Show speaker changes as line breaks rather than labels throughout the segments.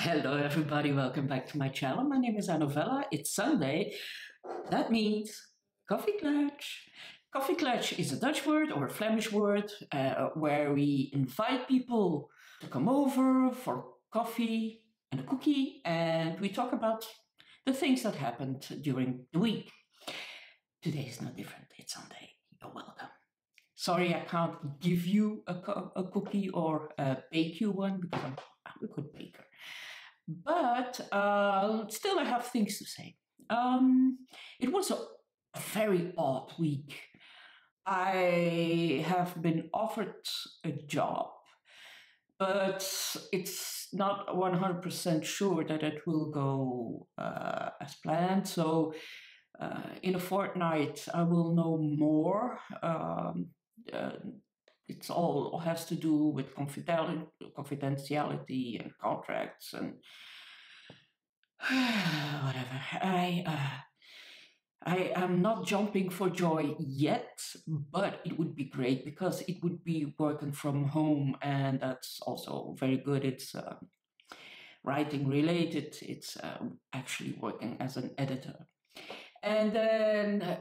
Hello everybody, welcome back to my channel. My name is Anovella. It's Sunday. That means coffeeklatch. Coffeeklatch is a Dutch word or a Flemish word where we invite people to come over for coffee and a cookie, and we talk about the things that happened during the week. Today is no different. It's Sunday. You're welcome. Sorry, I can't give you a cookie or bake you one because I'm a good baker. But still, I have things to say. It was a very odd week. I have been offered a job, but it's not 100% sure that it will go as planned. So in a fortnight, I will know more. It's all has to do with confidentiality and contracts and whatever. I am not jumping for joy yet, but it would be great because it would be working from home, and that's also very good. It's writing related. It's actually working as an editor. And then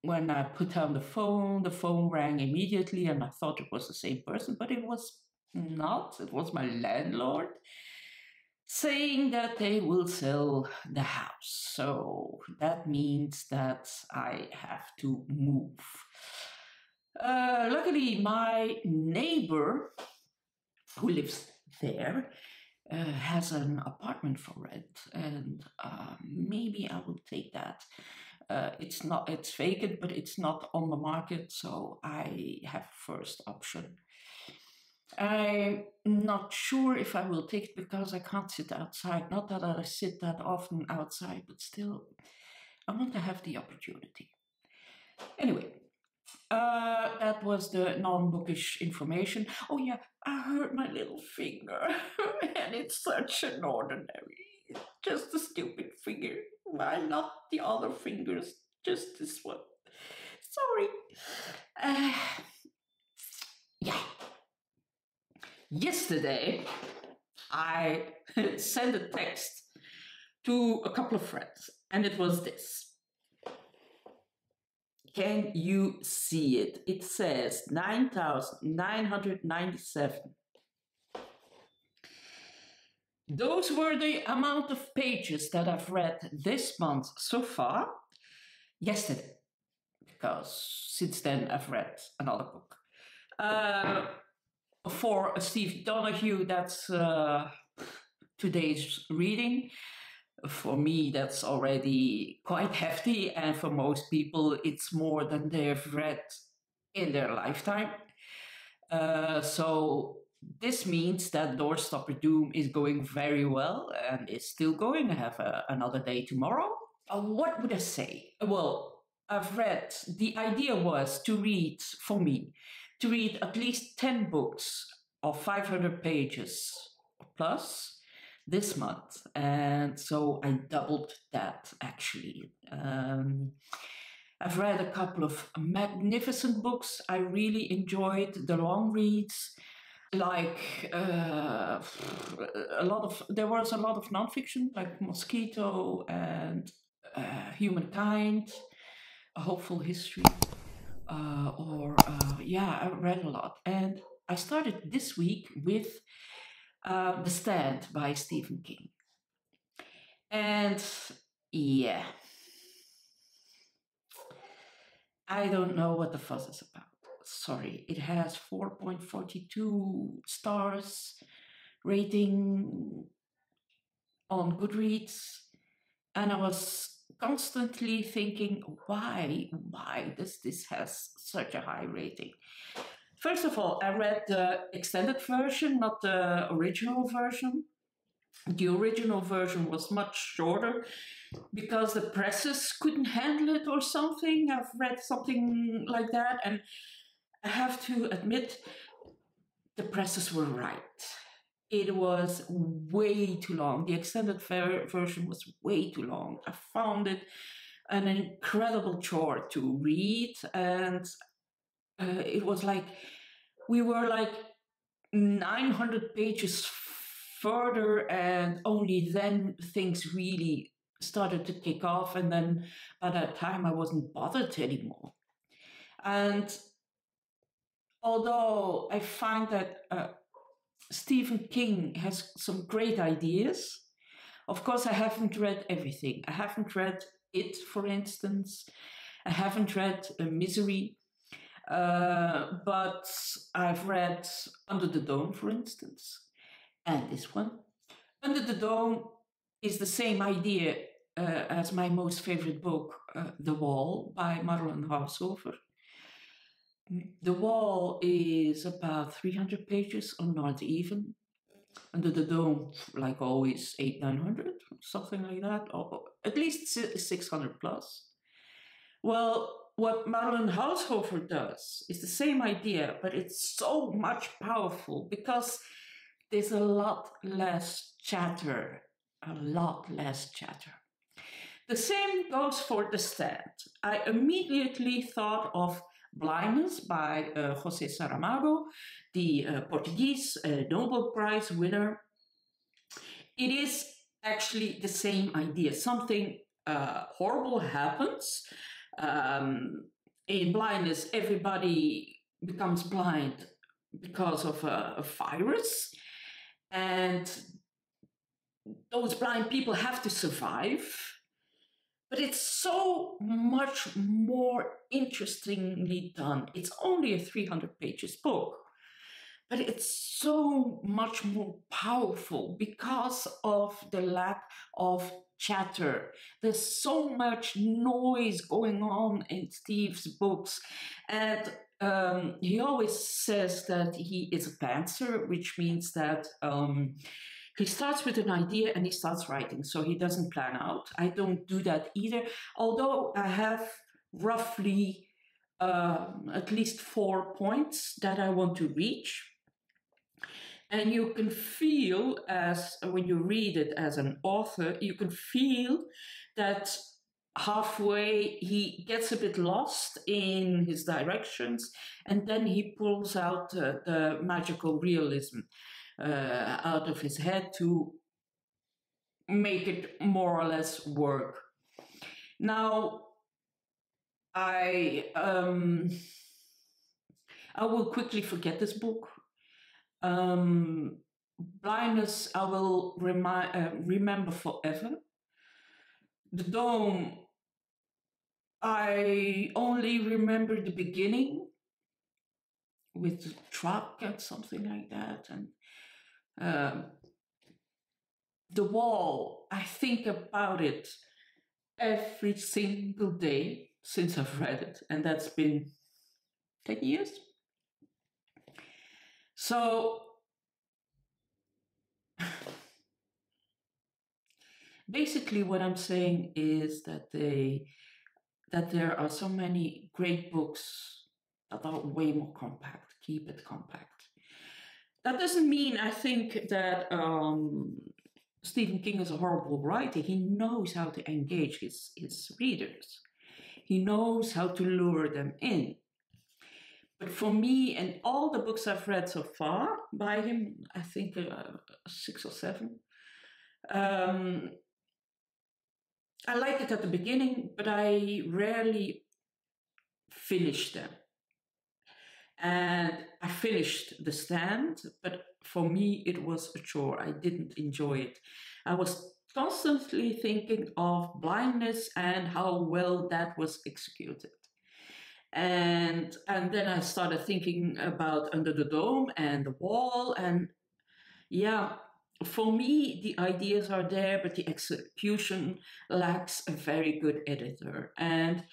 when I put down the phone rang immediately, and I thought it was the same person, but it was not. It was my landlord saying that they will sell the house. So that means that I have to move. Luckily, my neighbor who lives there has an apartment for rent, and maybe I will take that. It's vacant, but it's not on the market, so I have first option. I'm not sure if I will take it because I can't sit outside. Not that I sit that often outside, but still, I want to have the opportunity. Anyway, that was the non-bookish information. Oh yeah, I hurt my little finger, and it's such an ordinary, just a stupid finger. Why not the other fingers? Just this one. Sorry. Yeah. Yesterday, I sent a text to a couple of friends, and it was this. Can you see it? It says 9,997. Those were the amount of pages that I've read this month so far, yesterday, because since then I've read another book. For Steve Donahue, that's today's reading. For me, that's already quite hefty, and for most people, it's more than they've read in their lifetime. So this means that Doorstopper Doom is going very well and is still going. I have another day tomorrow. What would I say? Well, I've read, the idea was to read, for me, to read at least 10 books of 500 pages plus this month, and so I doubled that actually. I've read a couple of magnificent books. I really enjoyed the long reads, like there was a lot of nonfiction, like Mosquito and Humankind, A Hopeful History, yeah, I read a lot. And I started this week with The Stand by Stephen King. And yeah, I don't know what the fuss is about. Sorry, it has 4.42 stars rating on Goodreads, and I was constantly thinking, why does this has such a high rating? First of all, I read the extended version, not the original version. The original version was much shorter because the presses couldn't handle it or something. I've read something like that, and I have to admit, the presses were right. It was way too long. The extended version was way too long. I found it an incredible chore to read, and it was like, we were like 900 pages further, and only then things really started to kick off. And then by that time, I wasn't bothered anymore. And although I find that Stephen King has some great ideas, of course, I haven't read everything. I haven't read It, for instance. I haven't read Misery. But I've read Under the Dome, for instance, and this one. Under the Dome is the same idea as my most favorite book, The Wall, by Marlon Haushofer. The Wall is about 300 pages, or not even. Under the Dome, like always, 800-900, something like that, or at least 600 plus. Well, what Marlon Haushofer does is the same idea, but it's so much powerful because there's a lot less chatter. A lot less chatter. The same goes for The Stand. I immediately thought of Blindness by José Saramago, the Portuguese Nobel Prize winner. It is actually the same idea. Something horrible happens. In Blindness, everybody becomes blind because of a virus, and those blind people have to survive. But it's so much more interestingly done. It's only a 300 pages book, but it's so much more powerful because of the lack of chatter. There's so much noise going on in Steve's books, and he always says that he is a pantser, which means that he starts with an idea and he starts writing, so he doesn't plan out. I don't do that either, although I have roughly at least 4 points that I want to reach. And you can feel, as when you read it as an author, you can feel that halfway he gets a bit lost in his directions, and then he pulls out the magical realism out of his head to make it more or less work. Now, I will quickly forget this book. Blindness I will remember forever. The Dome, I only remember the beginning with the truck and something like that, and The Wall, I think about it every single day since I've read it, and that's been 10 years. So basically what I'm saying is that there are so many great books that are way more compact. Keep it compact. That doesn't mean I think that Stephen King is a horrible writer. He knows how to engage his readers. He knows how to lure them in. But for me, and all the books I've read so far by him, I think 6 or 7, I like it at the beginning, but I rarely finish them. And I finished The Stand, but for me it was a chore. I didn't enjoy it. I was constantly thinking of Blindness and how well that was executed. And then I started thinking about Under the Dome and The Wall, and yeah, for me the ideas are there, but the execution lacks a very good editor. And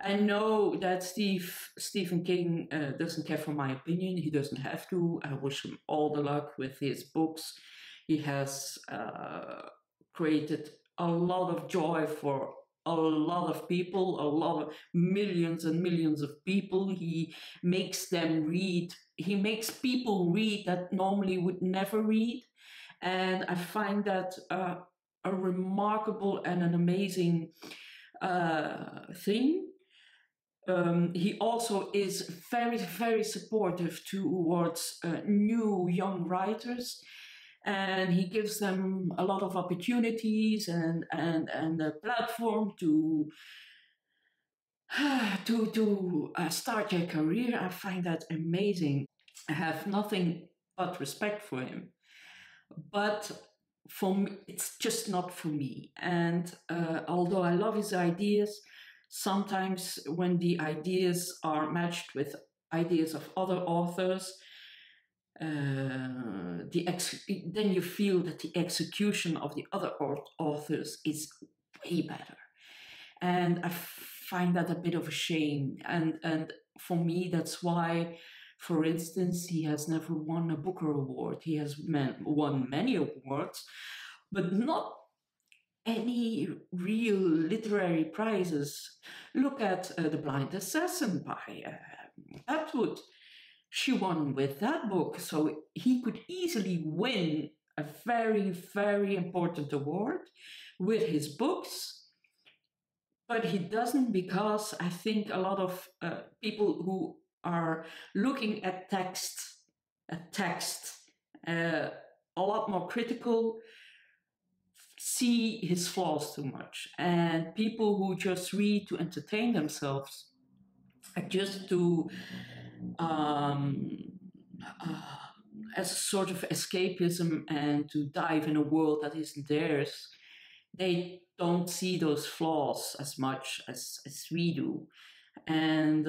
I know that Stephen King doesn't care for my opinion. He doesn't have to. I wish him all the luck with his books. He has created a lot of joy for a lot of people, a lot of millions and millions of people. He makes them read. He makes people read that normally would never read. And I find that a remarkable and an amazing thing. He also is very, very supportive towards new young writers. and he gives them a lot of opportunities and a platform to start their career. I find that amazing. I have nothing but respect for him, but for me, it's just not for me. And although I love his ideas, sometimes when the ideas are matched with ideas of other authors, then you feel that the execution of the other authors is way better. And I find that a bit of a shame. And for me, that's why, for instance, he has never won a Booker Award. He has won many awards, but not any real literary prizes. Look at The Blind Assassin by Atwood. She won with that book, so he could easily win a very, very important award with his books, but he doesn't, because I think a lot of people who are looking at text a lot more critical see his flaws too much, and people who just read to entertain themselves, just to as a sort of escapism and to dive in a world that isn't theirs, they don't see those flaws as much as we do. And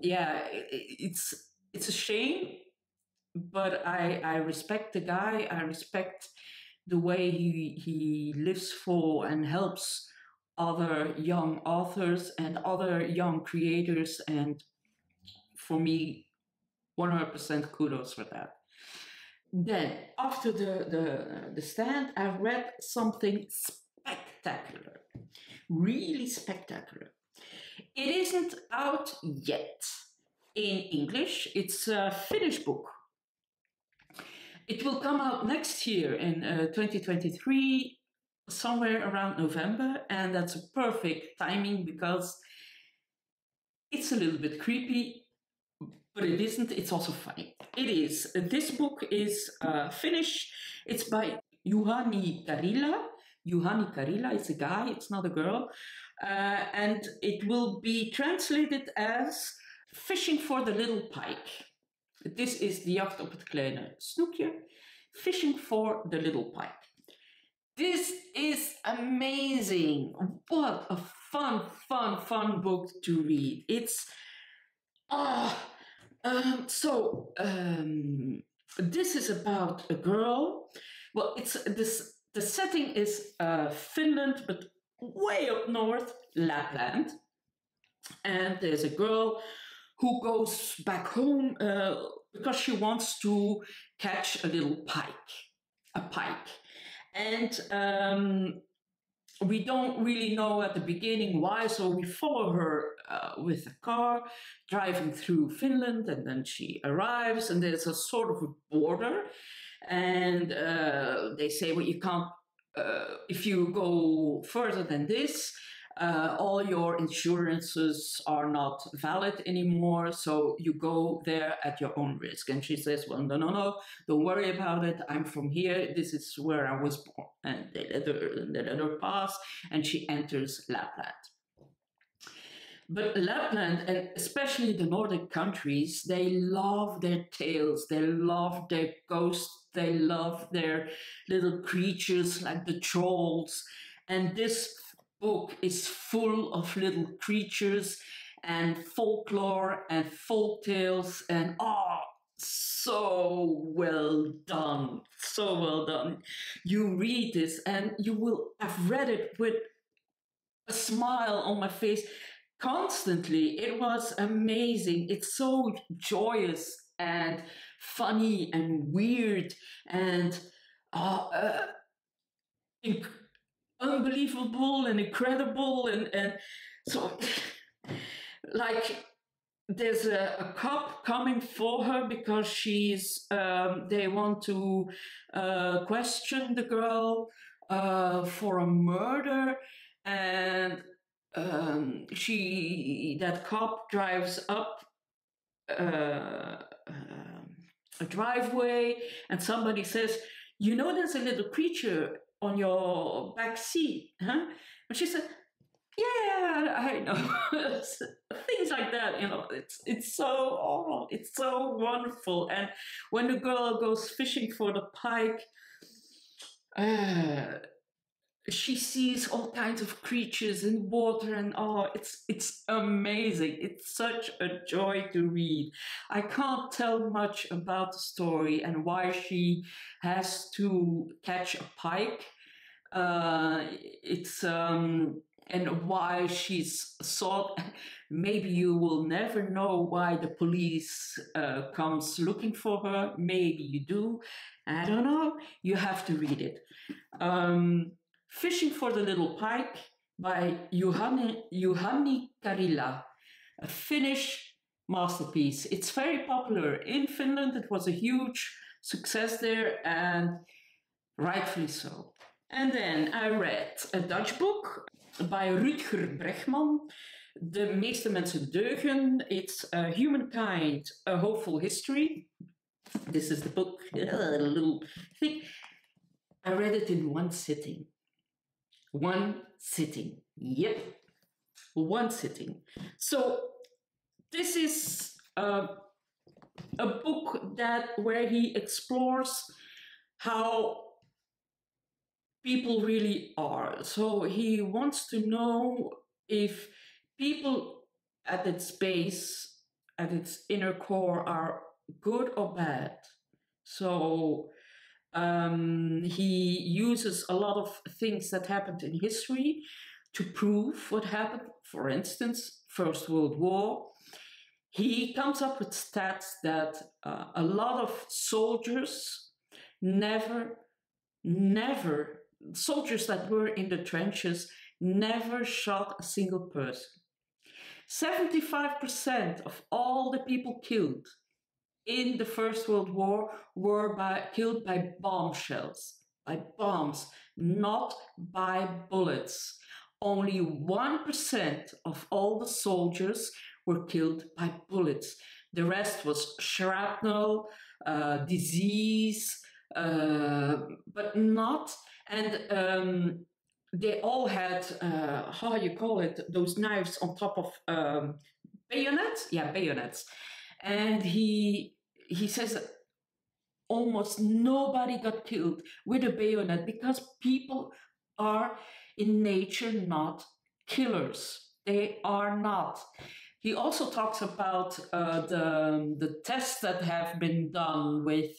it's a shame, but I respect the guy. I respect the way he lives for and helps other young authors and other young creators, and for me, 100% kudos for that. Then, after the stand, I read something spectacular, really spectacular. It isn't out yet in English. It's a Finnish book. It will come out next year in 2023, somewhere around November, and that's a perfect timing because it's a little bit creepy, but it isn't. It's also funny. It is. This book is Finnish. It's by Juhani Karila. Juhani Karila is a guy, it's not a girl. And it will be translated as Fishing for the Little Pike. This is De jacht op het kleine snoekje. Fishing for the Little Pike. This is amazing. What a fun book to read. It's this is about a girl. Well, the setting is Finland, but way up north, Lapland. And there's a girl who goes back home because she wants to catch a little pike. And we don't really know at the beginning why, so we follow her with a car driving through Finland, and then she arrives, and there's a sort of a border, and they say, well, you can't, if you go further than this, all your insurances are not valid anymore, so you go there at your own risk. And she says, well, no, don't worry about it. I'm from here. This is where I was born. And they let her pass, and she enters Lapland. But Lapland, and especially the Nordic countries, they love their tales, they love their ghosts, they love their little creatures like the trolls. And this book is full of little creatures and folklore and folk tales, and so well done, so well done. You read this and I've read it with a smile on my face constantly. It was amazing. It's so joyous and funny and weird and unbelievable and incredible, and so like there's a cop coming for her because they want to question the girl for a murder, and that cop drives up a driveway, and somebody says, you know there's a little creature on your back seat, huh? And she said, yeah, I know. Things like that, you know, it's so, oh, it's so wonderful. And when the girl goes fishing for the pike, she sees all kinds of creatures in water, and oh, it's amazing. It's such a joy to read. I can't tell much about the story and why she has to catch a pike. It's and why she's sought. Maybe you will never know why the police comes looking for her. Maybe you do. I don't know. You have to read it. Fishing for the Little Pike by Juhani Karila, a Finnish masterpiece. It's very popular in Finland. It was a huge success there, and rightfully so. And then I read a Dutch book by Rutger Bregman, De meeste mensen deugen. It's Humankind, A Hopeful History. This is the book, a little thick. I read it in one sitting. One sitting. Yep. One sitting. So this is a book where he explores how people really are. So he wants to know if people at its base, at its inner core, are good or bad. So he uses a lot of things that happened in history to prove what happened. For instance, First World War. He comes up with stats that a lot of soldiers soldiers that were in the trenches never shot a single person. 75% of all the people killed in the First World War were killed by bombshells, by bombs, not by bullets. Only 1% of all the soldiers were killed by bullets. The rest was shrapnel, disease, but not. And they all had, how you call it, those knives on top of bayonets? Yeah, bayonets. And he says that almost nobody got killed with a bayonet because people are in nature not killers. They are not. He also talks about the tests that have been done with,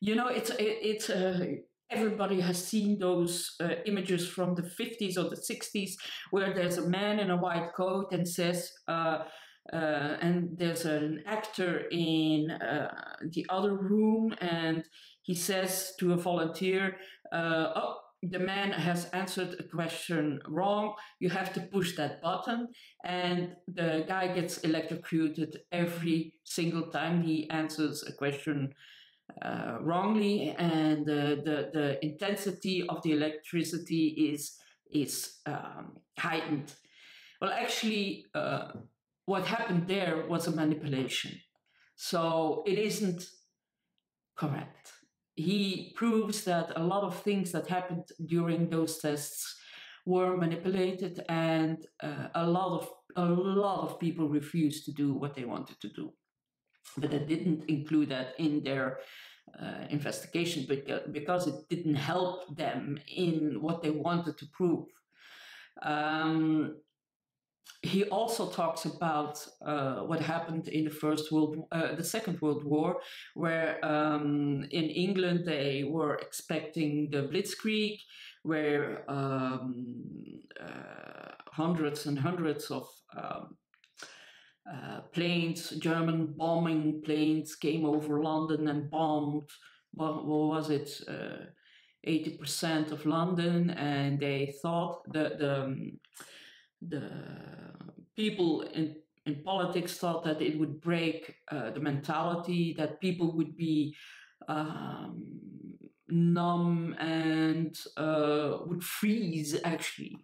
you know, it's everybody has seen those images from the 50s or the 60s where there's a man in a white coat and says, and there's an actor in the other room, and he says to a volunteer, oh, the man has answered a question wrong, you have to push that button, and the guy gets electrocuted every single time he answers a question wrongly, and the intensity of the electricity is heightened. Well, actually, what happened there was a manipulation. So it isn't correct. He proves that a lot of things that happened during those tests were manipulated, and a lot of people refused to do what they wanted to do. But they didn't include that in their investigation because it didn't help them in what they wanted to prove. He also talks about what happened in the Second World War, where in England they were expecting the Blitzkrieg, where hundreds and hundreds of planes, German bombing planes, came over London and bombed, what was it, 80% of London, and they thought that the people in politics thought that it would break the mentality, that people would be numb and would freeze, actually.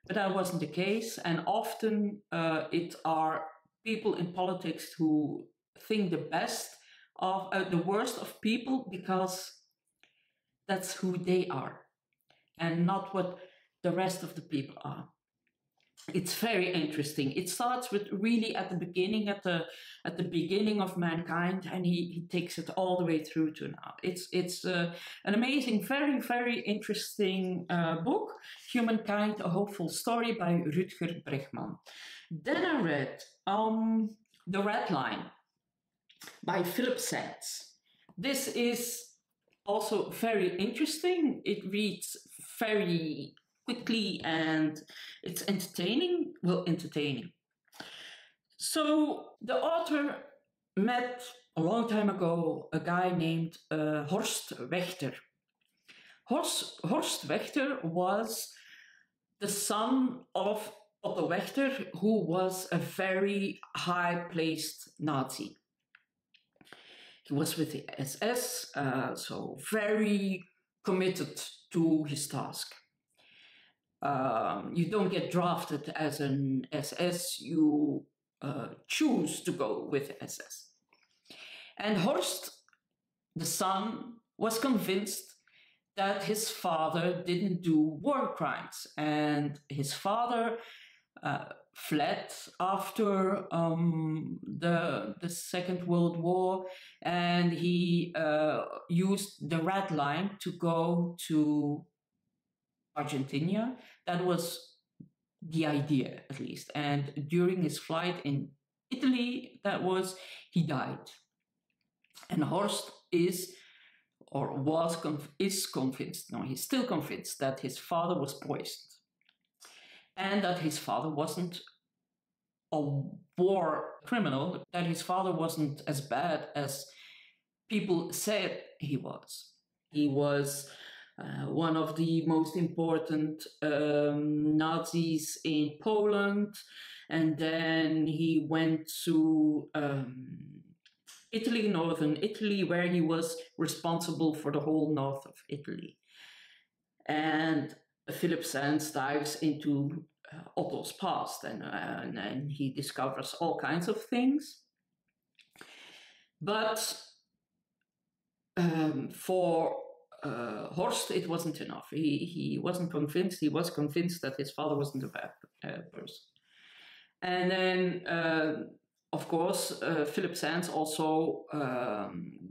But that wasn't the case, and often it are people in politics who think the best of the worst of people, because that's who they are and not what the rest of the people are. It's very interesting. It starts with really at the beginning of mankind, and he takes it all the way through to now. It's an amazing, very, very interesting book, Humankind: A Hopeful Story by Rutger Bregman. Then I read The Ratline by Philippe. This is also very interesting. It reads very quickly and it's entertaining. Well, entertaining. So the author met a long time ago a guy named Horst Wächter. Horst Wächter was the son of Otto Wächter, who was a very high-placed Nazi. He was with the SS, so very committed to his task. You don't get drafted as an SS, you choose to go with SS. And Horst, the son, was convinced that his father didn't do war crimes, and his father fled after the Second World War, and he used the Ratline to go to Argentina. That was the idea, at least. And during his flight in Italy, he died. And Horst is convinced, no, he's still convinced that his father was poisoned. And that his father wasn't a war criminal, that his father wasn't as bad as people said he was. He was one of the most important Nazis in Poland, and then he went to Italy, northern Italy, where he was responsible for the whole north of Italy. And Philippe dives into Otto's past, and he discovers all kinds of things. But for Horst, it wasn't enough. He wasn't convinced. He was convinced that his father wasn't a bad person. And then, of course, Philippe Sands also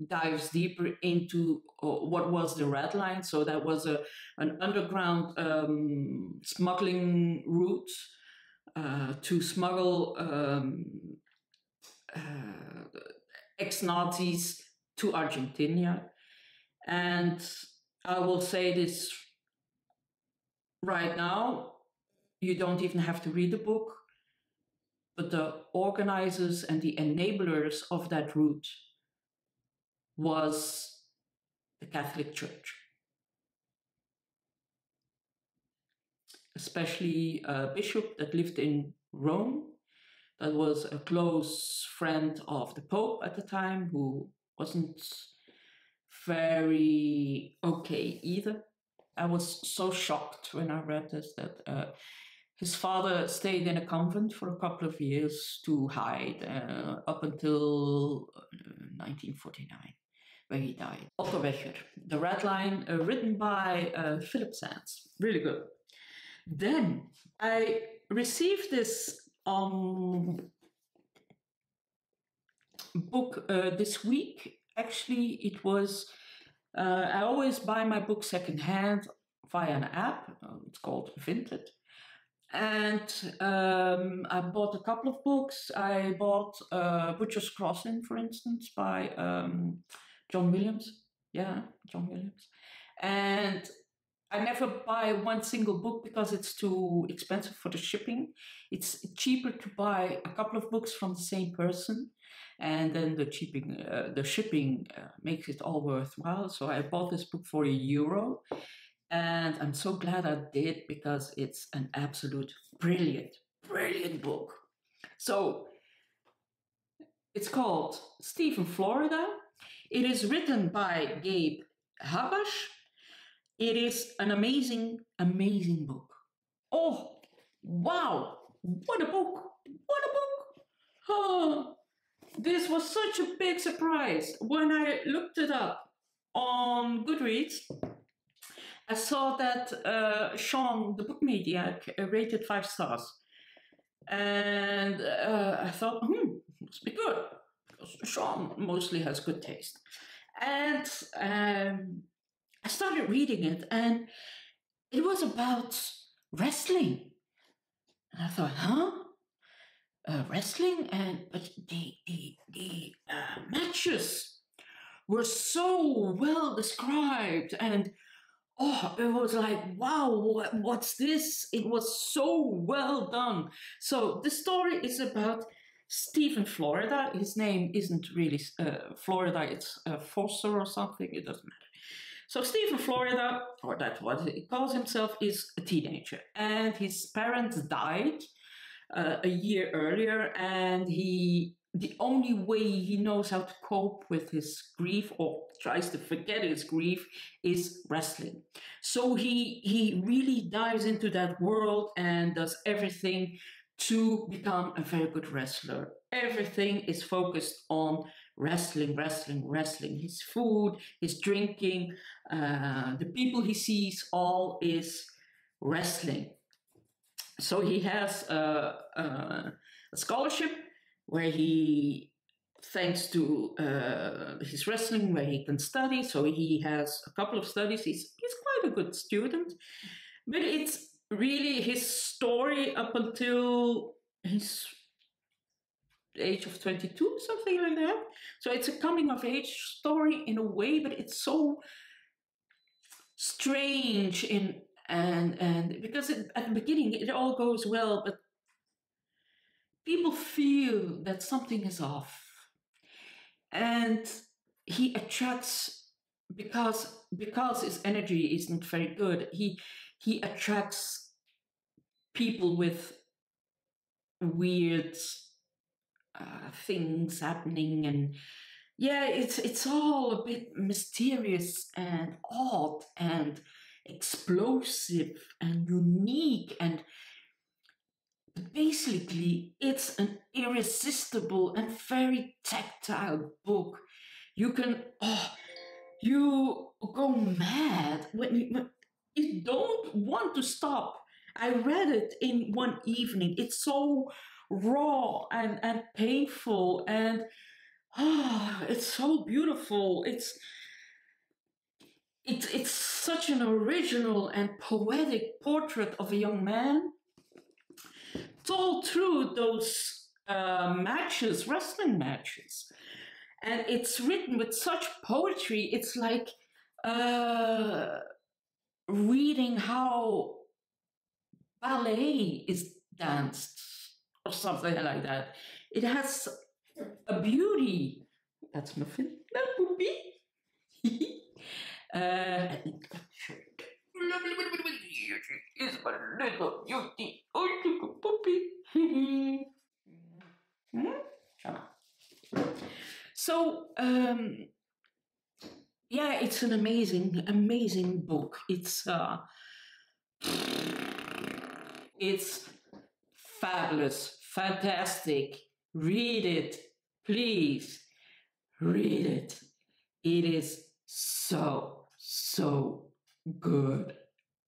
dives deeper into what was the Ratline. So that was an underground smuggling route to smuggle ex-Nazis to Argentina. And I will say this right now, you don't even have to read the book, but the organizers and the enablers of that route was the Catholic Church. Especially a bishop that lived in Rome, that was a close friend of the Pope at the time, who wasn't very okay either. I was so shocked when I read this that his father stayed in a convent for a couple of years to hide up until 1949, where he died. Otto Wächter, The Ratline, written by Philippe Sands. Really good. Then I received this book this week. Actually, it was, I always buy my book secondhand via an app. It's called Vinted. And I bought a couple of books. I bought Butcher's Crossing, for instance, by John Williams. Yeah, John Williams. And I never buy one single book because it's too expensive for the shipping. It's cheaper to buy a couple of books from the same person, and then the shipping makes it all worthwhile. So I bought this book for €1, and I'm so glad I did, because it's an absolute brilliant, brilliant book. So it's called Stephen Florida. It is written by Gabe Habash. It is an amazing, amazing book. Oh, wow! What a book! What a book! Oh. this was such a big surprise. When I looked it up on Goodreads, I saw that Sean, the book maniac, rated 5 stars. And I thought, must be good. Because Sean mostly has good taste. And I started reading it, and it was about wrestling. And I thought, huh? Wrestling? But the matches were so well described, and oh, it was like, wow, what's this? It was so well done. So the story is about Steve in Florida. His name isn't really Florida, it's Foster or something, it doesn't matter. So Steve in Florida, or that's what he calls himself, is a teenager. And his parents died a year earlier, and the only way he knows how to cope with his grief or tries to forget his grief is wrestling. So he really dives into that world and does everything to become a very good wrestler. Everything is focused on wrestling, wrestling, wrestling. His food, his drinking, the people he sees, all is wrestling. So he has a scholarship where he, thanks to his wrestling, where he can study. So he has a couple of studies. He's quite a good student, but it's really his story up until his age of 22, something like that. So it's a coming of age story in a way, but it's so strange and because at the beginning it all goes well, but people feel that something is off, and he attracts because his energy isn't very good. He attracts people with weird things happening, and yeah, it's all a bit mysterious and odd and explosive and unique, and basically it's an irresistible and very tactile book. You can you go mad when you don't want to stop. I read it in one evening. It's so raw and painful, and it's so beautiful. It's such an original and poetic portrait of a young man told through those matches, wrestling matches. And it's written with such poetry. It's like reading how ballet is danced or something like that. It has a beauty. That's Muffin. That would be. Is a little beauty. Oh, little puppy. Shut up. So, yeah, it's an amazing book. It's fabulous, fantastic. Read it, please. Read it. It is so good.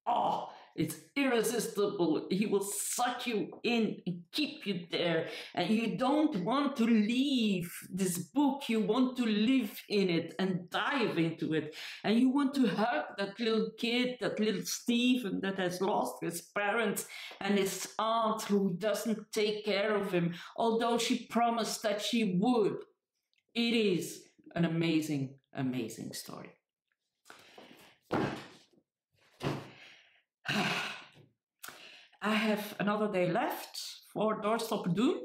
Oh, it's irresistible. He will suck you in and keep you there. And you don't want to leave this book. You want to live in it and dive into it. And you want to hug that little kid, that little Stephen that has lost his parents and his aunt who doesn't take care of him, although she promised that she would. It is an amazing story. I have another day left for Doorstopper Doom.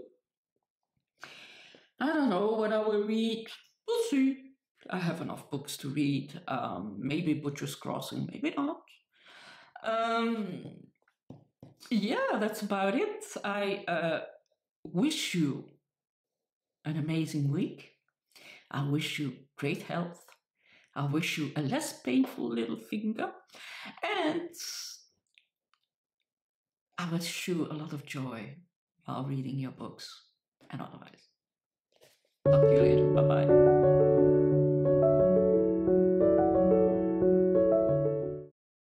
I don't know what I will read. We'll see. I have enough books to read. Maybe Butcher's Crossing, maybe not. Yeah, that's about it. I wish you an amazing week. I wish you great health. I wish you a less painful little finger. And I wish you a lot of joy while reading your books and otherwise. Talk to you later. Bye bye.